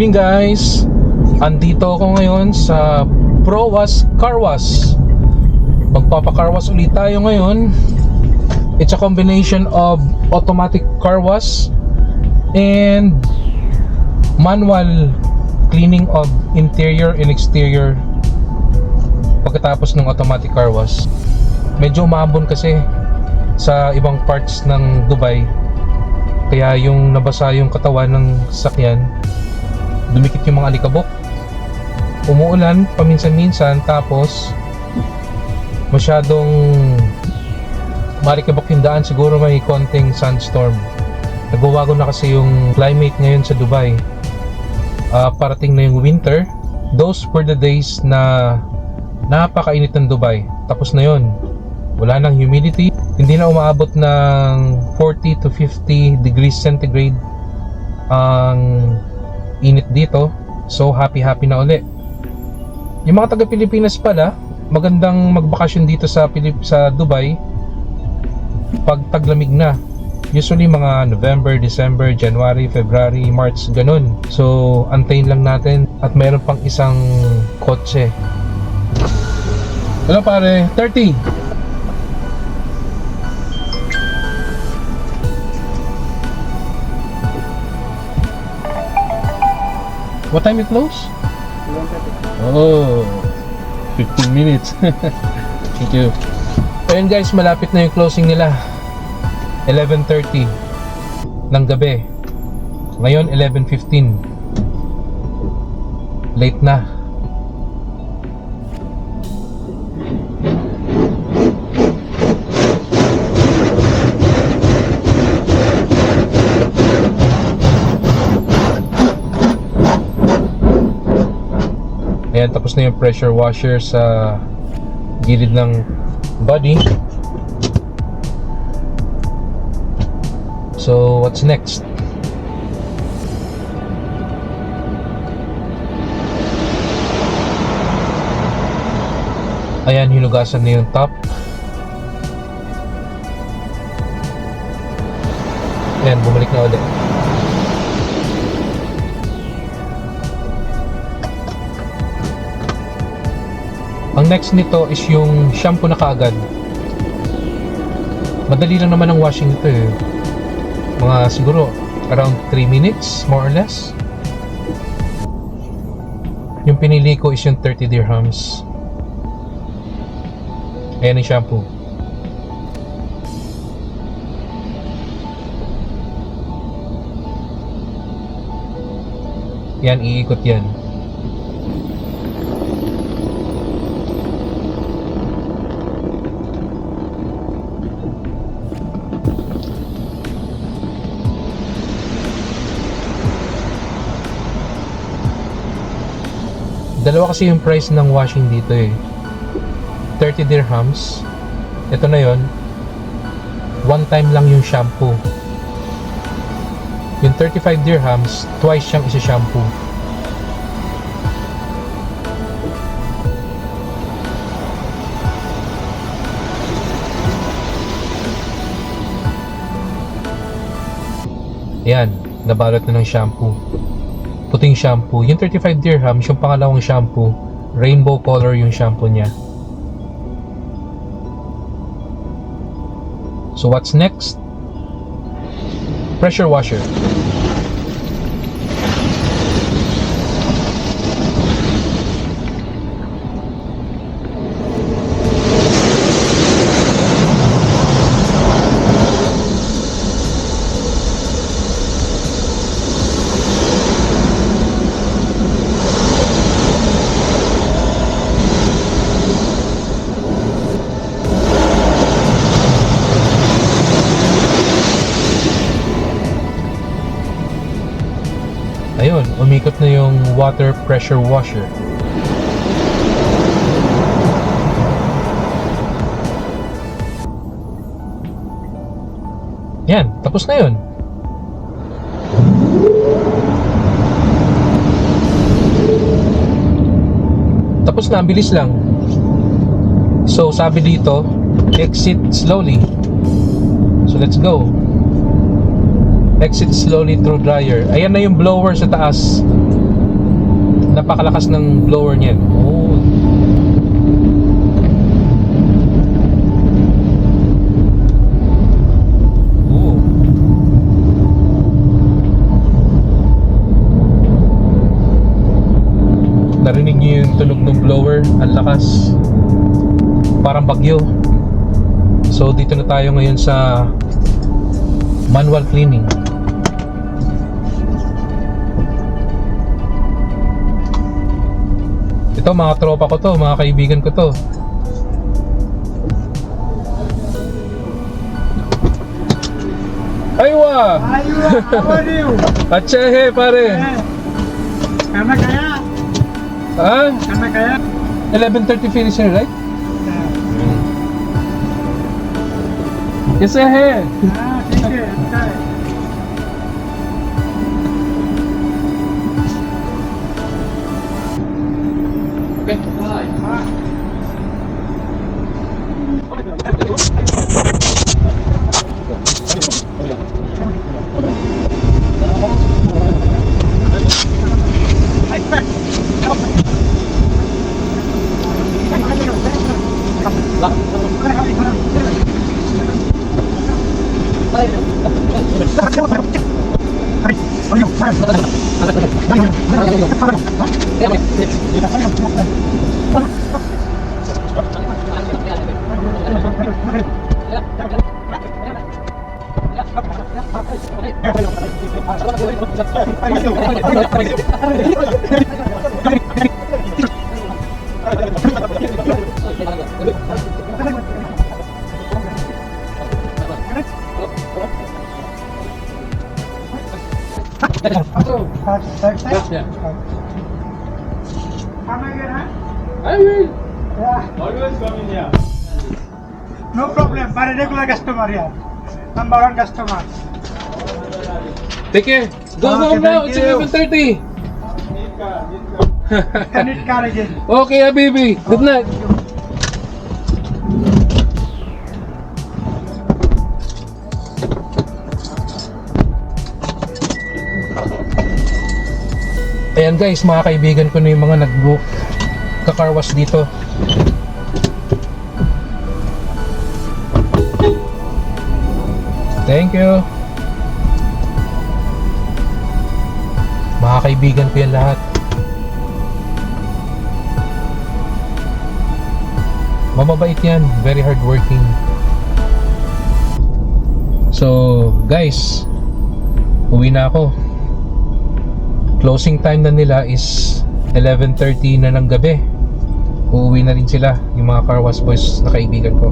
evening guys. Andito ako ngayon sa Prowas Car Wash. Magpapa-car wash ulit tayo ngayon. It's a combination of automatic car wash and manual cleaning of interior and exterior pagkatapos ng automatic car wash. Medyo umambon kasi sa ibang parts ng Dubai, kaya yung nabasa yung katawan ng sasakyan, dumikit yung mga alikabok, umuulan paminsan-minsan, tapos masyadong malikabok yung daan. Siguro may konting sandstorm. Nagbabago na kasi yung climate ngayon sa Dubai. Parating na yung winter. Those were the days na napakainit ng Dubai. Tapos na yun, wala nang humidity, hindi na umaabot ng 40 to 50 degrees centigrade ang init dito. So happy na uli. Yung mga taga Pilipinas pala, magandang magbakasyon dito sa Dubai pag taglamig na. Usually mga November, December, January, February, March, ganun. So antayin lang natin. At meron pang isang kotse. Hello pare, 30. What time you close? 11:30. Oh, 15 minutes. Thank you. Ayun guys, malapit na yung closing nila. 11:30 ng gabi. Ngayon 11:15. Late na. Ayan, tapos na yung pressure washer sa gilid ng body. So, what's next? Ayan, hinugasan na yung top. Ayan, bumalik na ulit. Ang next nito is yung shampoo na kaagad. Madali lang naman ang washing nito eh. Mga siguro around 3 minutes more or less. Yung pinili ko is yung 30 dirhams. Ayan yung shampoo. Yan, iikot yan. Dalawa kasi yung price ng washing dito eh. 30 dirhams. Ito na yon. One time lang yung shampoo. Yung 35 dirhams, twice siyang isa-shampoo. Ayan, nabalot na ng shampoo. Puting shampoo. Yung 35 dirhams, yung pangalawang shampoo, rainbow color yung shampoo niya. So what's next? Pressure washer. Ayun, umikot na yung water pressure washer. Yan, tapos na yun. Tapos na, ang bilis lang. So, sabi dito, exit slowly. So, let's go. Exit slowly through dryer. Ayan na yung blower sa taas. napakalakas ng blower niyan. Oh. Oh. Narinig niyo yung tunog ng blower, ang lakas. Parang bagyo. So dito na tayo ngayon sa manual cleaning. Ito mga tropa ko to, mga kaibigan ko to. Aywa! Aywa, how are you? Acha he pare. Kama kaya? Ha? Kama kaya? 11:30 finisher, right? Yes he. ठीक है अच्छा है Yeah. Come again, huh? I will. Yeah. Always come in here. No problem. My regular customer here. Number one customer. Take care. Go Okay, home now. It's thank 11:30. you. Can it car again? Okay, Habibi. Good night. Ayan guys, mga kaibigan ko na yung mga nag-book kakarwas dito. Thank you. Mga kaibigan ko yan lahat. Mababait yan, very hardworking. So guys, uwi na ako. Closing time na nila is 11:30 na ng gabi. Uuwi na rin sila, yung mga car wash boys na kaibigan ko.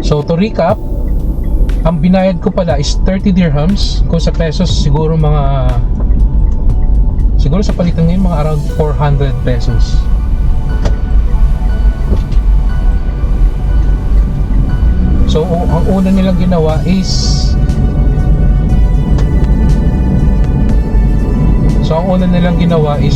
So to recap, ang binayad ko pala is 30 dirhams. Kung sa pesos siguro sa palitan ngayon mga around 400 pesos. So ang una nilang ginawa is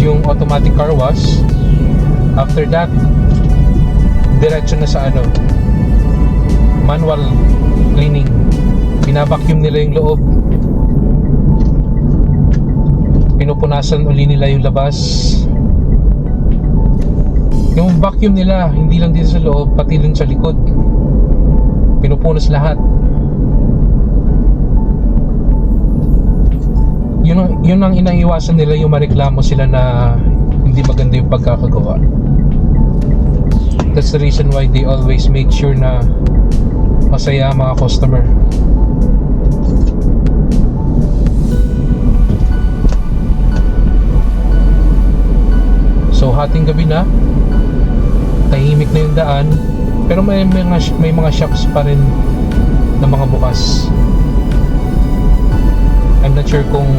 yung automatic car wash. After that, diretso na sa manual cleaning. Binabacuum nila yung loob, pinupunasan uli nila yung labas. Yung vacuum nila hindi lang dito sa loob, pati din sa likod, pinupunas lahat. Yun ang inaiwasan nila, yung mareklamo sila na hindi maganda yung pagkakagawa. That's the reason why they always make sure na masaya ang mga customer. So hating gabi na, tahimik na yung daan, pero may mga shops pa rin na mga bukas. I'm not sure kung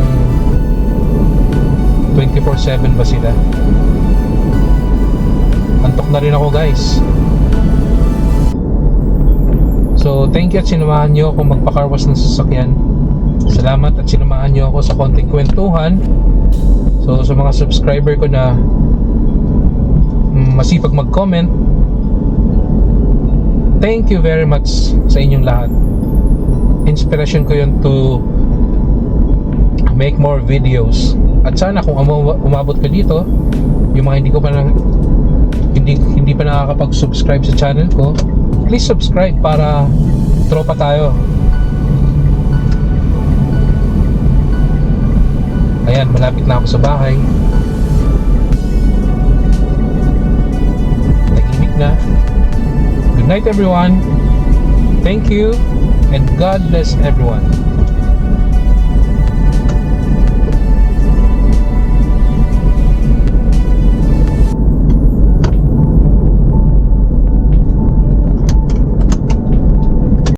24/7 ba sila. Antok na rin ako guys. So thank you at sinamahan nyo ako magpa-carwash ng sasakyan. Salamat at sinamahan nyo ako sa konting kwentuhan. So sa mga subscriber ko na masipag mag-comment, Thank you very much sa inyong lahat. Inspiration ko yun to make more videos. At sana kung umabot ka dito, yung mga hindi pa nakakapag-subscribe sa channel ko, please subscribe para tropa tayo. Ayan, malapit na ako sa bahay. Tahimik na. Good night everyone. Thank you and God bless everyone.